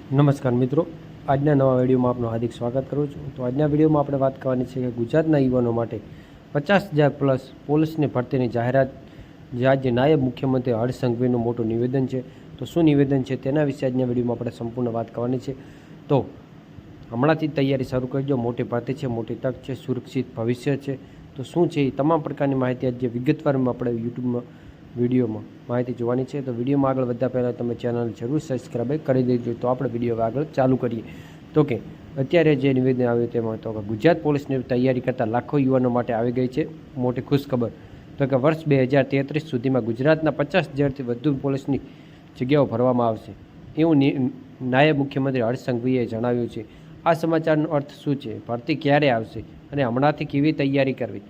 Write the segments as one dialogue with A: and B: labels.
A: નમસ્કાર મિત્રો, આજના નવા વિડીયોમાં આપનું હાર્દિક સ્વાગત કરું છું। તો આજના વિડીયોમાં આપણે વાત કરવાની છે કે ગુજરાતના યુવાનો માટે 50,000 પ્લસ પોલીસની ભરતીની જાહેરાત જે આજે નાયબ મુખ્યમંત્રી હર્ષ સંઘવીનું મોટું નિવેદન છે। તો શું નિવેદન છે તેના વિશે આજના વિડીયોમાં આપણે સંપૂર્ણ વાત કરવાની છે। તો હમણાંથી તૈયારી શરૂ કરજો। મોટી ભરતી છે, મોટી તક છે, સુરક્ષિત ભવિષ્ય છે। તો શું છે એ તમામ પ્રકારની માહિતી આજે વિગતવારમાં આપણે યુટ્યુબમાં વિડીયોમાં માહિતી જોવાની છે। તો વિડીયોમાં આગળ વધતા પહેલાં તમે ચેનલ જરૂર સબસ્ક્રાઈબ કરી દેજો। તો આપણે વિડીયો આગળ ચાલુ કરીએ। તો કે અત્યારે જે નિવેદન આવ્યું તેમાં તો ગુજરાત પોલીસની તૈયારી કરતા લાખો યુવાનો માટે આવી ગઈ છે મોટી ખુશખબર। તો કે વર્ષ 2033 સુધીમાં ગુજરાતના 50,000થી વધુ પોલીસની જગ્યાઓ ભરવામાં આવશે એવું નાયબ મુખ્યમંત્રી હર્ષ સંઘવીએ જણાવ્યું છે। આ સમાચારનો અર્થ શું છે, ભરતી ક્યારે આવશે અને હમણાંથી કેવી તૈયારી કરવી,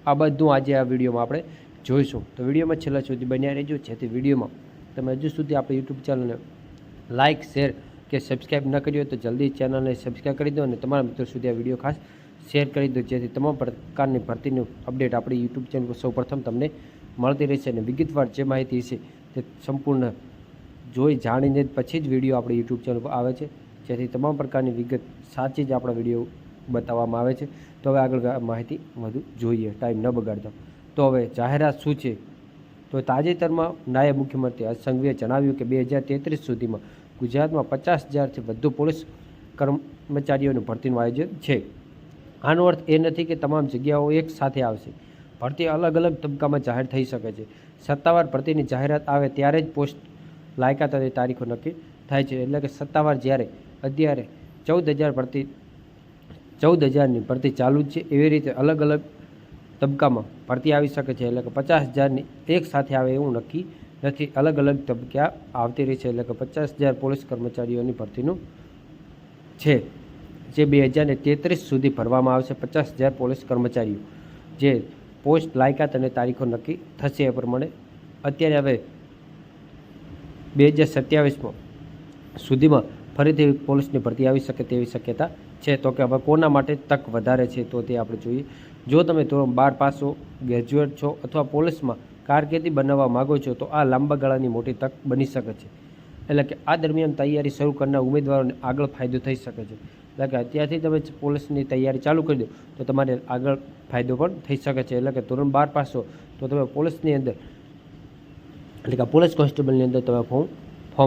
A: આ બધું આજે આ વિડીયોમાં આપણે જોઈશું। તો વિડીયોમાં છેલ્લા સુધી બન્યા રહેજો, જેથી વિડીયોમાં તમે હજુ સુધી આપણે યુટ્યુબ ચેનલને લાઇક, શેર કે સબસ્ક્રાઈબ ન કરી હોય તો જલ્દી ચેનલને સબસ્ક્રાઈબ કરી દો અને તમારા મિત્રો સુધી આ વિડીયો ખાસ શેર કરી દો, જેથી તમામ પ્રકારની ભરતીનું અપડેટ આપણી યુટ્યુબ ચેનલ પર સૌપ્રથમ તમને મળતી રહેશે અને વિગતવાર જે માહિતી છે તે સંપૂર્ણ જોઈ જાણીને પછી જ વિડીયો આપણી યુટ્યુબ ચેનલ પર આવે છે, જેથી તમામ પ્રકારની વિગત સાચી જ આપણા વિડીયો બતાવવામાં આવે છે। તો હવે આગળ માહિતી વધુ જોઈએ, ટાઈમ ન બગાડતા। તો હવે જાહેરાત શું છે, તો તાજેતરમાં નાયબ મુખ્યમંત્રી હર્ષ સંઘવીએ જણાવ્યું કે 2033 સુધીમાં ગુજરાતમાં 50,000થી વધુ પોલીસ કર્મચારીઓની ભરતીનું આયોજન છે। આનો અર્થ એ નથી કે તમામ જગ્યાઓ એક સાથે આવશે, ભરતી અલગ અલગ તબક્કામાં જાહેર થઈ શકે છે। સત્તાવાર ભરતીની જાહેરાત આવે ત્યારે જ પોસ્ટ લાયકાત અને તારીખો નક્કી થાય છે। એટલે કે સત્તાવાર જ્યારે અત્યારે 14,000ની ભરતી ચાલુ જ છે, એવી રીતે અલગ અલગ તબક્કામાં ભરતી આવી શકે છે। એટલે કે 50,000ની એક સાથે આવે એવું નક્કી નથી, અલગ અલગ તબક્કા આવતી રહી છે। એટલે કે 50,000 પોલીસ કર્મચારીઓની ભરતીનું છે જે 2033 સુધી ભરવામાં આવશે। 50,000 પોલીસ કર્મચારીઓ જે પોસ્ટ લાયકાત અને તારીખો નક્કી થશે એ પ્રમાણે અત્યારે હવે 2027 સુધીમાં ફરીથી પોલીસની ભરતી આવી શકે તેવી શક્યતા છે। તો કે હવે કોના માટે તક વધારે છે તો તે આપણે જોઈએ। જો તમે ધોરણ 12 પાસ છો, ગ્રેજ્યુએટ છો અથવા પોલીસમાં કારકિર્દી બનાવવા માગો છો તો આ લાંબા ગાળાની મોટી તક બની શકે છે। એટલે કે આ દરમિયાન તૈયારી શરૂ કરનાર ઉમેદવારોને આગળ ફાયદો થઈ શકે છે। એટલે કે અત્યારથી તમે પોલીસની તૈયારી ચાલુ કરી દો તો તમારે આગળ ફાયદો પણ થઈ શકે છે। એટલે કે ધોરણ 12 પાસ છો તો તમે પોલીસની અંદર એટલે કે પોલીસ કોન્સ્ટેબલની અંદર તમે ફોર્મ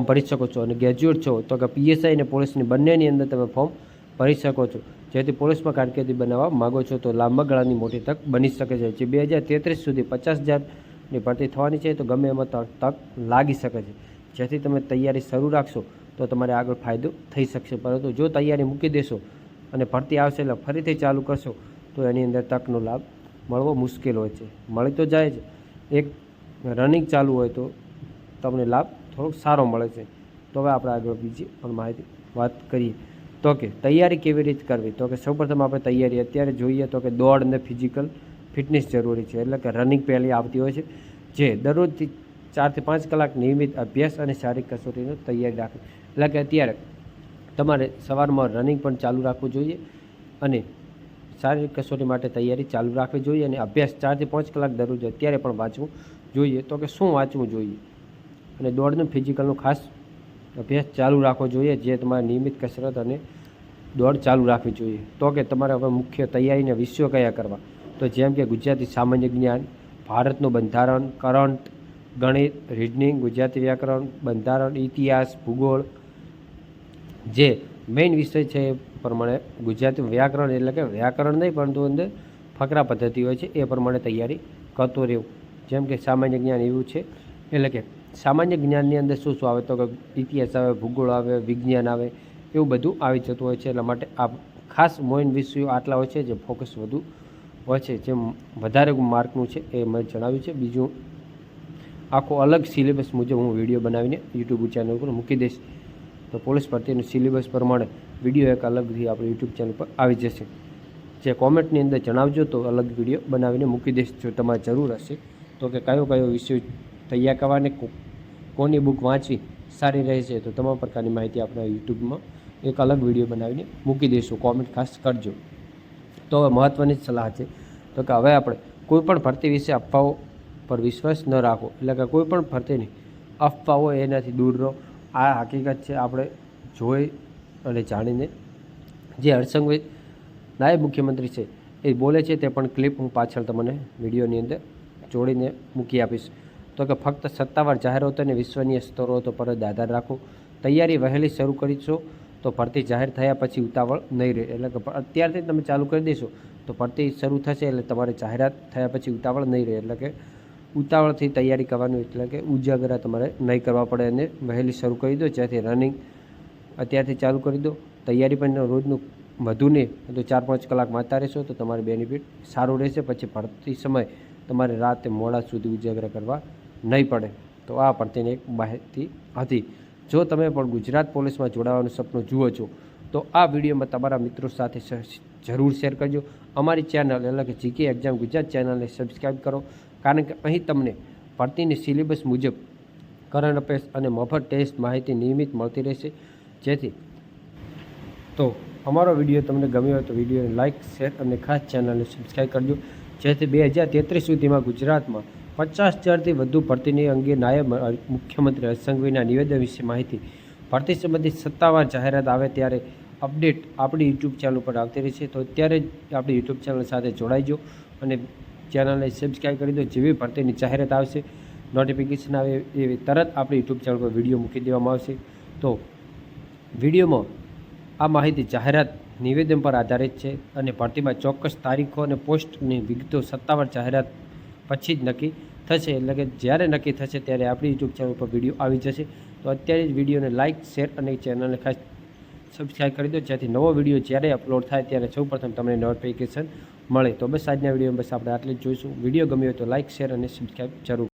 A: ભરી શકો છો, અને ગ્રેજ્યુએટ છો તો કે PSI અને પોલીસની બંનેની અંદર તમે ફોર્મ ભરી શકો છો, જેથી પોલીસમાં કારકિર્દી બનાવવા માગો છો તો લાંબા ગાળાની મોટી તક બની શકે છે। જે 2033 સુધી 50,000ની ભરતી થવાની છે તો ગમે એમાં તક લાગી શકે છે, જેથી તમે તૈયારી શરૂ રાખશો તો તમારે આગળ ફાયદો થઈ શકશે। પરંતુ જો તૈયારી મૂકી દેશો અને ભરતી આવશે એટલે ફરીથી ચાલુ કરશો તો એની અંદર તકનો લાભ મળવો મુશ્કેલ હોય છે। મળી તો જાય છે, એક રનિંગ ચાલુ હોય તો તમને લાભ થોડોક સારો મળે છે। તો હવે આપણે આગળ બીજી પણ માહિતી વાત કરીએ। તો કે તૈયારી કેવી રીતે કરવી, તો કે સૌપ્રથમ આપણે તૈયારી અત્યારે જોઈએ તો કે દોડ અને ફિઝિકલ ફિટનેસ જરૂરી છે। એટલે કે રનિંગ પહેલી આવતી હોય છે, જે દરરોજથી 4 થી 5 કલાક નિયમિત અભ્યાસ અને શારીરિક કસોટીની તૈયારી રાખવી। એટલે કે અત્યારે તમારે સવારમાં રનિંગ પણ ચાલુ રાખવું જોઈએ અને શારીરિક કસોટી માટે તૈયારી ચાલુ રાખવી જોઈએ, અને અભ્યાસ 4 થી 5 કલાક દરરોજ અત્યારે પણ વાંચવું જોઈએ। તો કે શું વાંચવું જોઈએ, અને દોડનું ફિઝિકલનું ખાસ અભ્યાસ ચાલુ રાખવો જોઈએ, જે તમારે નિયમિત કસરત અને દોડ ચાલુ રાખવી જોઈએ। તો કે તમારે હવે મુખ્ય તૈયારીના વિષયો કયા કરવા, તો જેમ કે ગુજરાતી સામાન્ય જ્ઞાન, ભારતનું બંધારણ, કરંટ, ગણિત, રીઝનિંગ, ગુજરાતી વ્યાકરણ, બંધારણ, ઇતિહાસ, ભૂગોળ, જે મેઇન વિષય છે એ પ્રમાણે ગુજરાતી વ્યાકરણ એટલે કે વ્યાકરણ નહીં પરંતુ અંદર ફકરા પદ્ધતિ હોય છે એ પ્રમાણે તૈયારી કરતો રહેવું। જેમ કે સામાન્ય જ્ઞાન એવું છે, એટલે કે સામાન્ય જ્ઞાનની અંદર શું શું આવે તો કે ઇતિહાસ આવે, ભૂગોળ આવે, વિજ્ઞાન આવે, એવું બધું આવી જતું હોય છે। એટલા માટે આ ખાસ મોઇન વિષયો આટલા હોય છે જે ફોકસ વધુ હોય છે, જે વધારે માર્કનું છે એ મેં જણાવ્યું છે। બીજું આખો અલગ સિલેબસ મુજબ હું વિડીયો બનાવીને યુટ્યુબ ચેનલ પર મૂકી દઈશ, તો પોલીસ ભરતીનું સિલેબસ પ્રમાણે વિડીયો એક અલગથી આપણે યુટ્યુબ ચેનલ પર આવી જશે। જે કોમેન્ટની અંદર જણાવજો તો અલગ વિડીયો બનાવીને મૂકી દઈશ જો તમારે જરૂર હશે તો કે કયો વિષય તૈયાર કરવાને કોની બુક વાંચવી સારી રહેશે, તો તમામ પ્રકારની માહિતી આપણે યુટ્યુબમાં એક અલગ વિડીયો બનાવીને મૂકી દઈશું, કોમેન્ટ ખાસ કરજો। તો હવે મહત્ત્વની જ સલાહ છે, તો કે હવે આપણે કોઈપણ ભરતી વિશે અફવાઓ પર વિશ્વાસ ન રાખવો। એટલે કે કોઈપણ ભરતીની અફવાઓ એનાથી દૂર રહો। આ હકીકત છે, આપણે જોઈ અને જાણીને જે હર્ષસંઘવી નાયબ મુખ્યમંત્રી છે એ બોલે છે તે પણ ક્લિપ હું પાછળ તમને વિડીયોની અંદર જોડીને મૂકી આપીશ. તો કે ફક્ત સત્તાવાર જાહેરાતો અને વિશ્વનીય સ્તરો પર જ આધાર રાખો. તૈયારી વહેલી શરૂ કરીશો તો ભરતી જાહેર થયા પછી ઉતાવળ નહીં રહે. એટલે કે અત્યારથી તમે ચાલુ કરી દેશો તો ભરતી શરૂ થશે એટલે તમારે જાહેરાત થયા પછી ઉતાવળ નહીં રહે. એટલે કે ઉતાવળથી તૈયારી કરવાનું, એટલે કે ઉજાગરા તમારે નહીં કરવા પડે અને વહેલી શરૂ કરી દો. જ્યાંથી રનિંગ અત્યારથી ચાલુ કરી દો. તૈયારી પણ રોજનું વધુ નહીં તો 4-5 કલાક વાંચતા રહેશો તો તમારે બેનિફિટ સારું રહેશે. પછી ભરતી સમય તમારે રાતે મોડા સુધી ઉજાગરા કરવા નહીં પડે. તો આ ભરતીની એક માહિતી હતી. જો તમે પણ ગુજરાત પોલીસમાં જોડાવાનું સપનું જુઓ છો તો આ વિડીયોમાં તમારા મિત્રો સાથે જરૂર શેર કરજો. અમારી ચેનલ એટલે કે જીકે એક્ઝામ ગુજરાત ચેનલને સબસ્ક્રાઈબ કરો, કારણ કે અહીં તમને ભરતીની સિલેબસ મુજબ કરંટ અફેર્સ અને મફત ટેસ્ટ માહિતી નિયમિત મળતી રહેશે. જેથી તો અમારો વિડીયો તમને ગમ્યો હોય તો વિડીયોને લાઇક, શેર અને ખાસ ચેનલને સબસ્ક્રાઈબ કરજો. જેથી 2033 સુધીમાં ગુજરાતમાં 50,000થી વધુ ભરતીની અંગે નાયબ મુખ્યમંત્રી હર્ષસંઘવીના નિવેદન વિશે માહિતી, ભરતી સંબંધિત સત્તાવાર જાહેરાત આવે ત્યારે અપડેટ આપણી યુટ્યુબ ચેનલ પર આવતી રહેશે. તો અત્યારે જ આપણી યુટ્યુબ ચેનલ સાથે જોડાઈજો અને ચેનલને સબસ્ક્રાઈબ કરી દો. જેવી ભરતીની જાહેરાત આવશે, નોટિફિકેશન આવે એવી તરત આપણી યુટ્યુબ ચેનલ પર વિડીયો મૂકી દેવામાં આવશે. તો વિડીયોમાં આ માહિતી જાહેરાત નિવેદન પર આધારિત છે અને ભરતીમાં ચોક્કસ તારીખો અને પોસ્ટની વિગતો સત્તાવાર જાહેરાત પછી જ નક્કી થશે. એટલે કે જ્યારે નક્કી થશે ત્યારે આપણી યુટ્યુબ ચેનલ પર વિડીયો આવી જશે. તો અત્યારે જ વિડીયોને લાઇક, શેર અને ચેનલને ખાસ સબસ્ક્રાઈબ કરી દો, જેથી નવો વિડીયો જ્યારે અપલોડ થાય ત્યારે સૌપ્રથમ તમને નોટિફિકેશન મળે. તો બસ આજના વિડીયોમાં બસ આપણે આટલી જ જોઈશું. વિડીયો ગમ્યો હોય તો લાઇક, શેર અને સબસ્ક્રાઈબ જરૂર